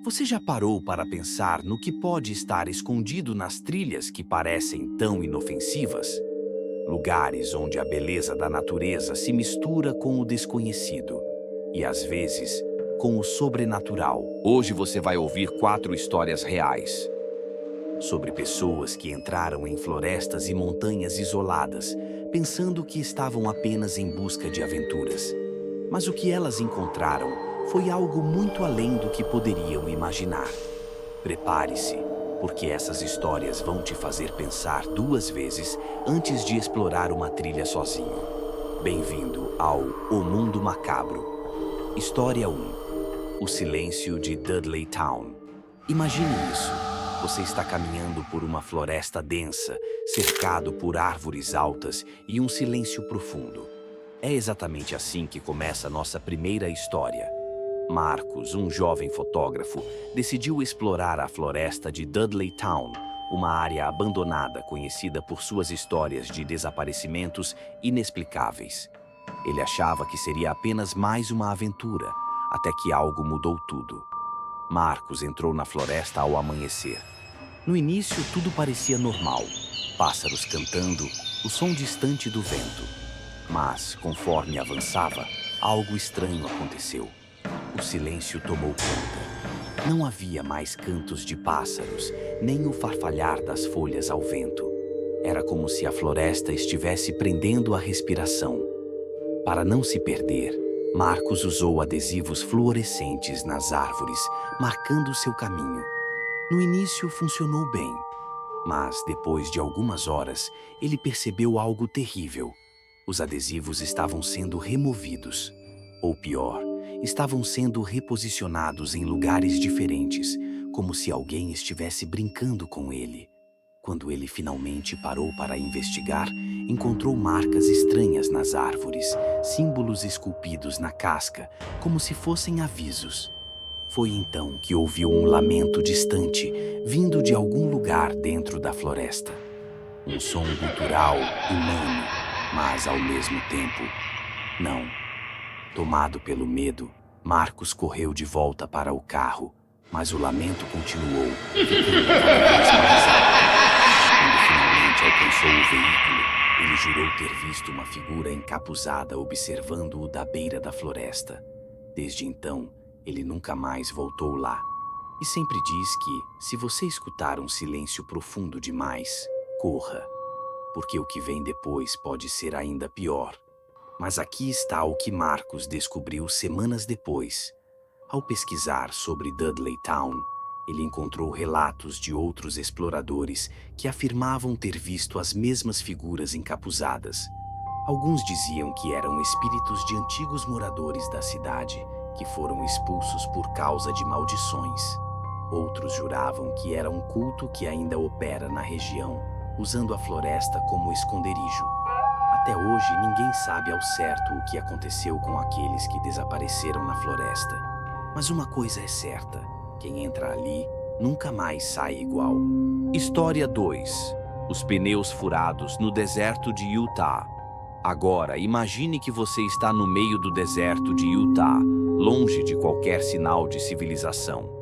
Você já parou para pensar no que pode estar escondido nas trilhas que parecem tão inofensivas? Lugares onde a beleza da natureza se mistura com o desconhecido e, às vezes, com o sobrenatural. Hoje você vai ouvir 4 histórias reais sobre pessoas que entraram em florestas e montanhas isoladas, pensando que estavam apenas em busca de aventuras. Mas o que elas encontraram foi algo muito além do que poderiam imaginar. Prepare-se, porque essas histórias vão te fazer pensar 2 vezes antes de explorar uma trilha sozinho. Bem-vindo ao O Mundo Macabro. História 1. O Silêncio de Dudley Town. Imagine isso. Você está caminhando por uma floresta densa, cercado por árvores altas e um silêncio profundo. É exatamente assim que começa nossa primeira história. Marcos, um jovem fotógrafo, decidiu explorar a floresta de Dudley Town, uma área abandonada conhecida por suas histórias de desaparecimentos inexplicáveis. Ele achava que seria apenas mais uma aventura, até que algo mudou tudo. Marcos entrou na floresta ao amanhecer. No início, tudo parecia normal. Pássaros cantando, o som distante do vento. Mas, conforme avançava, algo estranho aconteceu. O silêncio tomou conta. Não havia mais cantos de pássaros, nem o farfalhar das folhas ao vento. Era como se a floresta estivesse prendendo a respiração. Para não se perder, Marcos usou adesivos fluorescentes nas árvores, marcando seu caminho. No início funcionou bem, mas depois de algumas horas, ele percebeu algo terrível. Os adesivos estavam sendo removidos. Ou pior, estavam sendo reposicionados em lugares diferentes, como se alguém estivesse brincando com ele. Quando ele finalmente parou para investigar, encontrou marcas estranhas nas árvores, símbolos esculpidos na casca, como se fossem avisos. Foi então que ouviu um lamento distante, vindo de algum lugar dentro da floresta. Um som gutural, humano, mas ao mesmo tempo, não. Tomado pelo medo, Marcos correu de volta para o carro, mas o lamento continuou, ficando cada vez mais alto. Quando finalmente alcançou o veículo, ele jurou ter visto uma figura encapuzada observando-o da beira da floresta. Desde então, ele nunca mais voltou lá. E sempre diz que, se você escutar um silêncio profundo demais, corra, porque o que vem depois pode ser ainda pior. Mas aqui está o que Marcos descobriu semanas depois. Ao pesquisar sobre Dudley Town, ele encontrou relatos de outros exploradores que afirmavam ter visto as mesmas figuras encapuzadas. Alguns diziam que eram espíritos de antigos moradores da cidade, que foram expulsos por causa de maldições. Outros juravam que era um culto que ainda opera na região, usando a floresta como esconderijo. Até hoje, ninguém sabe ao certo o que aconteceu com aqueles que desapareceram na floresta. Mas uma coisa é certa: quem entra ali nunca mais sai igual. História 2. Os pneus furados no deserto de Utah. Agora, imagine que você está no meio do deserto de Utah, longe de qualquer sinal de civilização.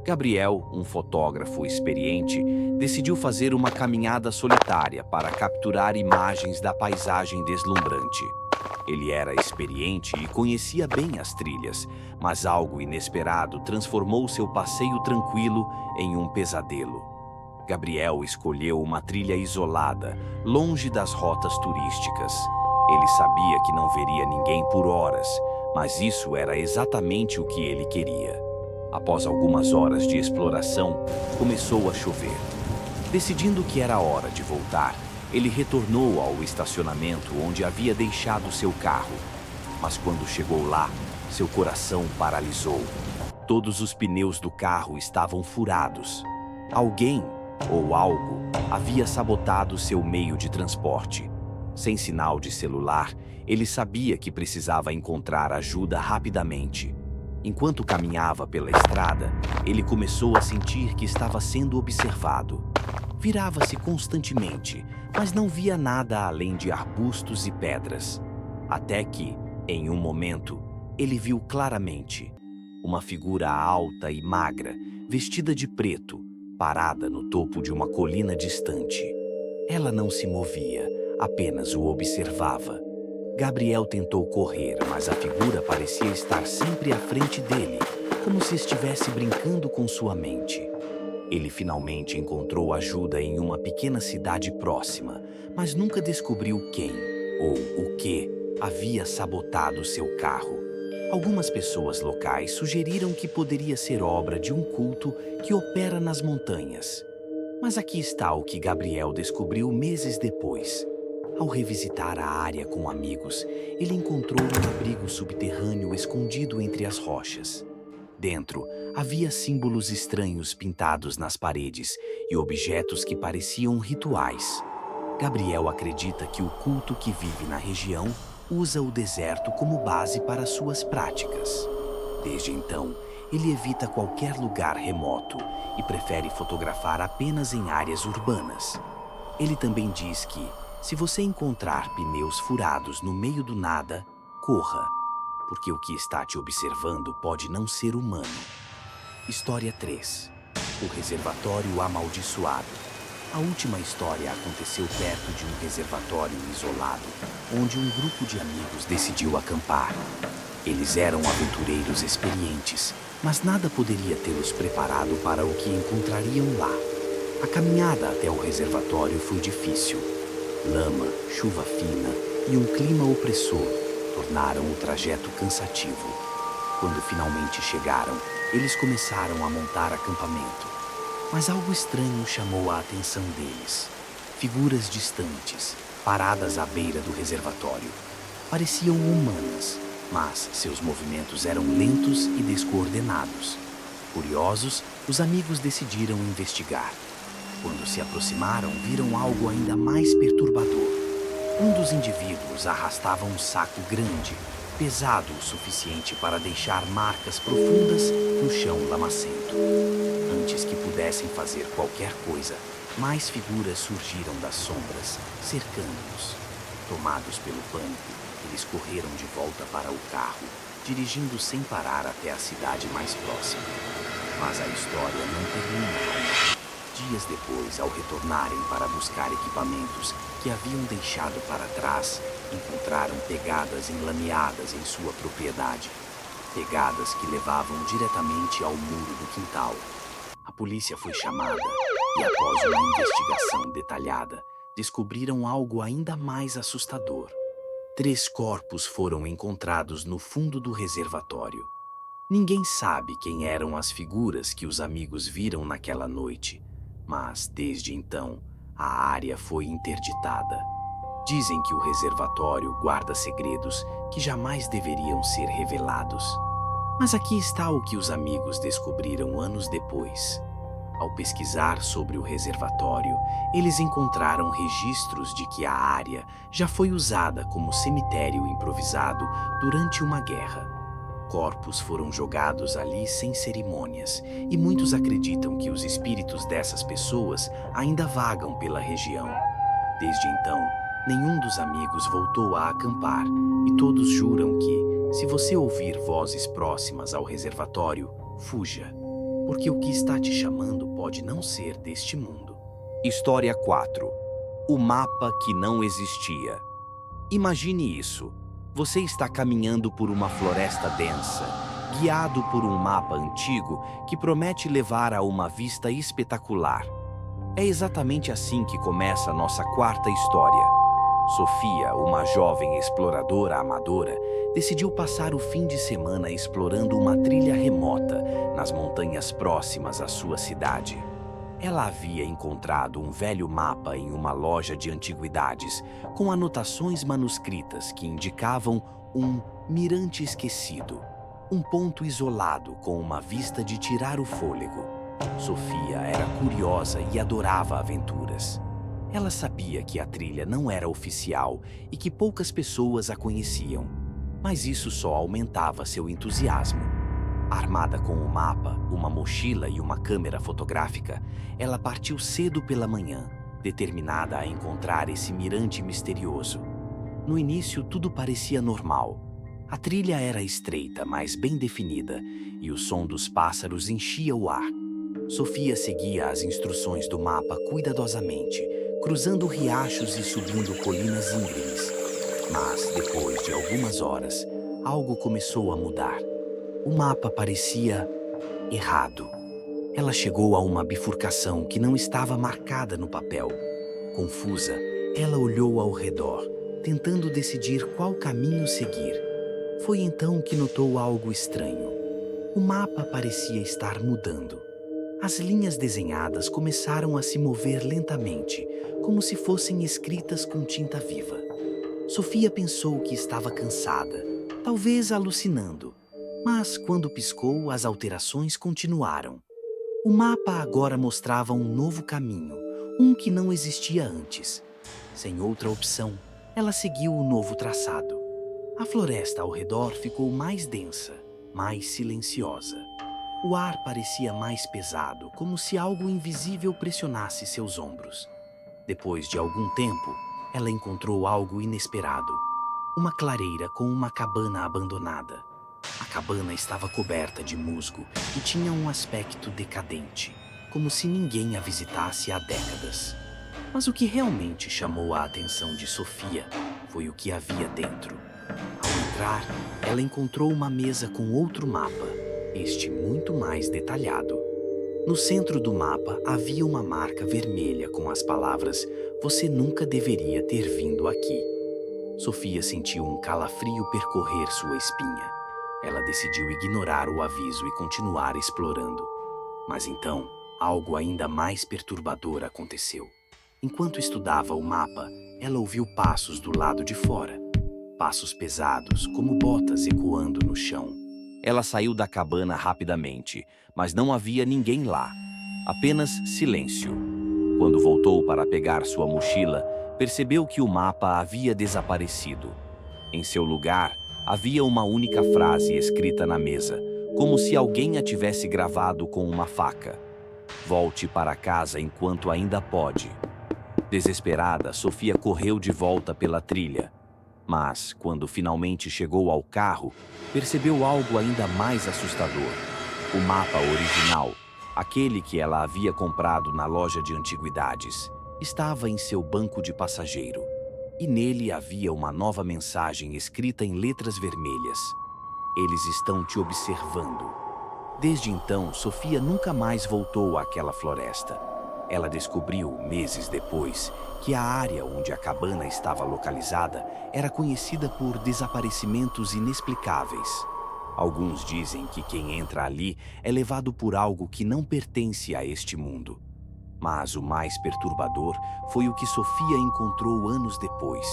Gabriel, um fotógrafo experiente, decidiu fazer uma caminhada solitária para capturar imagens da paisagem deslumbrante. Ele era experiente e conhecia bem as trilhas, mas algo inesperado transformou seu passeio tranquilo em um pesadelo. Gabriel escolheu uma trilha isolada, longe das rotas turísticas. Ele sabia que não veria ninguém por horas, mas isso era exatamente o que ele queria. Após algumas horas de exploração, começou a chover. Decidindo que era hora de voltar, ele retornou ao estacionamento onde havia deixado seu carro. Mas quando chegou lá, seu coração paralisou. Todos os pneus do carro estavam furados. Alguém, ou algo, havia sabotado seu meio de transporte. Sem sinal de celular, ele sabia que precisava encontrar ajuda rapidamente. Enquanto caminhava pela estrada, ele começou a sentir que estava sendo observado. Virava-se constantemente, mas não via nada além de arbustos e pedras. Até que, em um momento, ele viu claramente. uma figura alta e magra, vestida de preto, parada no topo de uma colina distante. Ela não se movia, apenas o observava. Gabriel tentou correr, mas a figura parecia estar sempre à frente dele, como se estivesse brincando com sua mente. Ele finalmente encontrou ajuda em uma pequena cidade próxima, mas nunca descobriu quem ou o que havia sabotado seu carro. Algumas pessoas locais sugeriram que poderia ser obra de um culto que opera nas montanhas. Mas aqui está o que Gabriel descobriu meses depois. Ao revisitar a área com amigos, ele encontrou um abrigo subterrâneo escondido entre as rochas. Dentro, havia símbolos estranhos pintados nas paredes e objetos que pareciam rituais. Gabriel acredita que o culto que vive na região usa o deserto como base para suas práticas. Desde então, ele evita qualquer lugar remoto e prefere fotografar apenas em áreas urbanas. Ele também diz que, se você encontrar pneus furados no meio do nada, corra, porque o que está te observando pode não ser humano. História 3. O reservatório amaldiçoado. A última história aconteceu perto de um reservatório isolado, onde um grupo de amigos decidiu acampar. Eles eram aventureiros experientes, mas nada poderia tê-los preparado para o que encontrariam lá. A caminhada até o reservatório foi difícil. Lama, chuva fina e um clima opressor tornaram o trajeto cansativo. Quando finalmente chegaram, eles começaram a montar acampamento. Mas algo estranho chamou a atenção deles. Figuras distantes, paradas à beira do reservatório. Pareciam humanas, mas seus movimentos eram lentos e descoordenados. Curiosos, os amigos decidiram investigar. Quando se aproximaram, viram algo ainda mais perturbador. Um dos indivíduos arrastava um saco grande, pesado o suficiente para deixar marcas profundas no chão lamacento. Antes que pudessem fazer qualquer coisa, mais figuras surgiram das sombras, cercando-os. Tomados pelo pânico, eles correram de volta para o carro, dirigindo sem parar até a cidade mais próxima. Mas a história não termina. Dias depois, ao retornarem para buscar equipamentos que haviam deixado para trás, encontraram pegadas enlameadas em sua propriedade. Pegadas que levavam diretamente ao muro do quintal. A polícia foi chamada e, após uma investigação detalhada, descobriram algo ainda mais assustador. 3 corpos foram encontrados no fundo do reservatório. Ninguém sabe quem eram as figuras que os amigos viram naquela noite. Mas, desde então, a área foi interditada. Dizem que o reservatório guarda segredos que jamais deveriam ser revelados. Mas aqui está o que os amigos descobriram anos depois. Ao pesquisar sobre o reservatório, eles encontraram registros de que a área já foi usada como cemitério improvisado durante uma guerra. Corpos foram jogados ali sem cerimônias, e muitos acreditam que os espíritos dessas pessoas ainda vagam pela região. Desde então, nenhum dos amigos voltou a acampar, e todos juram que, se você ouvir vozes próximas ao reservatório, fuja, porque o que está te chamando pode não ser deste mundo. História 4. O mapa que não existia. Imagine isso. Você está caminhando por uma floresta densa, guiado por um mapa antigo que promete levar a uma vista espetacular. É exatamente assim que começa a nossa 4ª história. Sofia, uma jovem exploradora amadora, decidiu passar o fim de semana explorando uma trilha remota nas montanhas próximas à sua cidade. Ela havia encontrado um velho mapa em uma loja de antiguidades, com anotações manuscritas que indicavam um mirante esquecido, um ponto isolado com uma vista de tirar o fôlego. Sofia era curiosa e adorava aventuras. Ela sabia que a trilha não era oficial e que poucas pessoas a conheciam, mas isso só aumentava seu entusiasmo. Armada com um mapa, uma mochila e uma câmera fotográfica, ela partiu cedo pela manhã, determinada a encontrar esse mirante misterioso. No início, tudo parecia normal. A trilha era estreita, mas bem definida, e o som dos pássaros enchia o ar. Sofia seguia as instruções do mapa cuidadosamente, cruzando riachos e subindo colinas íngremes. Mas, depois de algumas horas, algo começou a mudar. O mapa parecia errado. Ela chegou a uma bifurcação que não estava marcada no papel. Confusa, ela olhou ao redor, tentando decidir qual caminho seguir. Foi então que notou algo estranho. O mapa parecia estar mudando. As linhas desenhadas começaram a se mover lentamente, como se fossem escritas com tinta viva. Sofia pensou que estava cansada, talvez alucinando, mas quando piscou, as alterações continuaram. O mapa agora mostrava um novo caminho, um que não existia antes. Sem outra opção, ela seguiu o novo traçado. A floresta ao redor ficou mais densa, mais silenciosa. O ar parecia mais pesado, como se algo invisível pressionasse seus ombros. Depois de algum tempo, ela encontrou algo inesperado. Uma clareira com uma cabana abandonada. A cabana estava coberta de musgo e tinha um aspecto decadente, como se ninguém a visitasse há décadas. Mas o que realmente chamou a atenção de Sofia foi o que havia dentro. Ao entrar, ela encontrou uma mesa com outro mapa, este muito mais detalhado. No centro do mapa havia uma marca vermelha com as palavras "Você nunca deveria ter vindo aqui". Sofia sentiu um calafrio percorrer sua espinha. Ela decidiu ignorar o aviso e continuar explorando. Mas então, algo ainda mais perturbador aconteceu. Enquanto estudava o mapa, ela ouviu passos do lado de fora. Passos pesados, como botas ecoando no chão. Ela saiu da cabana rapidamente, mas não havia ninguém lá. Apenas silêncio. Quando voltou para pegar sua mochila, percebeu que o mapa havia desaparecido. Em seu lugar, havia uma única frase escrita na mesa, como se alguém a tivesse gravado com uma faca. Volte para casa enquanto ainda pode. Desesperada, Sofia correu de volta pela trilha. Mas, quando finalmente chegou ao carro, percebeu algo ainda mais assustador. O mapa original, aquele que ela havia comprado na loja de antiguidades, estava em seu banco de passageiro. E nele havia uma nova mensagem escrita em letras vermelhas. Eles estão te observando. Desde então, Sofia nunca mais voltou àquela floresta. Ela descobriu, meses depois, que a área onde a cabana estava localizada era conhecida por desaparecimentos inexplicáveis. Alguns dizem que quem entra ali é levado por algo que não pertence a este mundo. Mas o mais perturbador foi o que Sofia encontrou anos depois.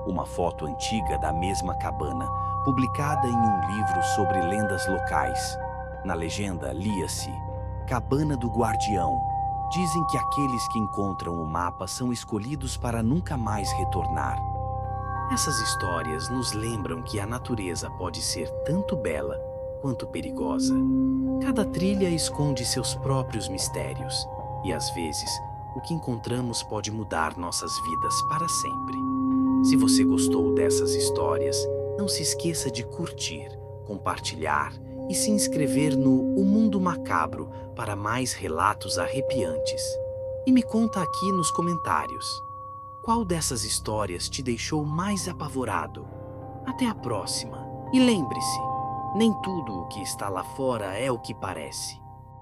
Uma foto antiga da mesma cabana, publicada em um livro sobre lendas locais. Na legenda lia-se: Cabana do Guardião. Dizem que aqueles que encontram o mapa são escolhidos para nunca mais retornar. Essas histórias nos lembram que a natureza pode ser tanto bela quanto perigosa. Cada trilha esconde seus próprios mistérios, e às vezes o que encontramos pode mudar nossas vidas para sempre. Se você gostou dessas histórias, não se esqueça de curtir, compartilhar e se inscrever no O Mundo Macabro para mais relatos arrepiantes. E me conta aqui nos comentários: qual dessas histórias te deixou mais apavorado? Até a próxima. E lembre-se, nem tudo o que está lá fora é o que parece.